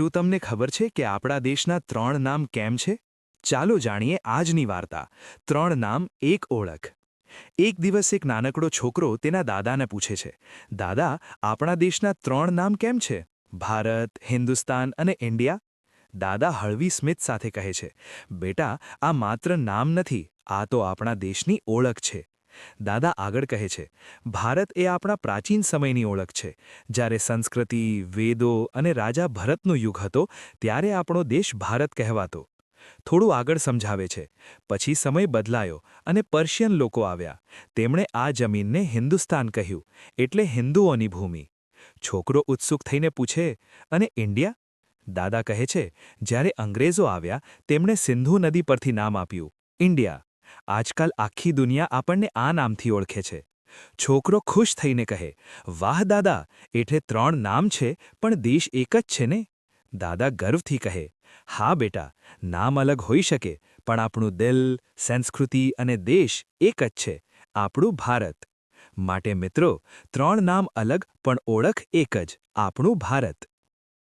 શું તમને ખબર છે કે આપણા દેશના 3 નામ કેમ છે? ચાલો જાણીએ આજની વાર્તા. 3 નામ એક ઓળખ. એક દિવસ એક નાનકડો છોકરો તેના દાદાને પૂછે છે, દાદા, આપણા દેશના 3 નામ કેમ છે? ભારત, હિન્દુસ્તાન અને ઇન્ડિયા? દાદા હળવી સ્મિત સાથે કહે છે, બેટા, આ માત્ર નામ નથી, આ તો આપણા દેશની ઓળખ છે. દાદા આગળ કહે છે, ભારત એ આપણા પ્રાચીન સમયની ઓળખ છે. જ્યારે સંસ્કૃતિ, વેદો અને રાજા ભરતનો યુગ હતો, ત્યારે આપણો દેશ ભારત કહેવાતો. થોડું આગળ સમજાવે છે, પછી સમય બદલાયો અને પર્શિયન લોકો આવ્યા. તેમણે આ જમીનને હિન્દુસ્તાન કહ્યું, એટલે હિન્દુઓની ભૂમિ. છોકરો ઉત્સુક થઈને પૂછે, અને ઇન્ડિયા? દાદા કહે છે, જ્યારે અંગ્રેજો આવ્યા, તેમણે સિંધુ નદી પરથી નામ આપ્યું, ઇન્ડિયા. આજકાલ આખી દુનિયા આપણને આ નામથી ઓળખે છે. છોકરો ખુશ થઈને કહે, વાહ દાદા, એટલે 3 નામ છે, પણ દેશ એક જ છે ને? દાદા ગર્વથી કહે, હા બેટા, નામ અલગ હોઈ શકે, પણ આપણું દિલ, સંસ્કૃતિ અને દેશ એક જ છે, આપણું ભારત. માટે મિત્રો, 3 નામ અલગ પણ ઓળખ એક જ, આપણું ભારત.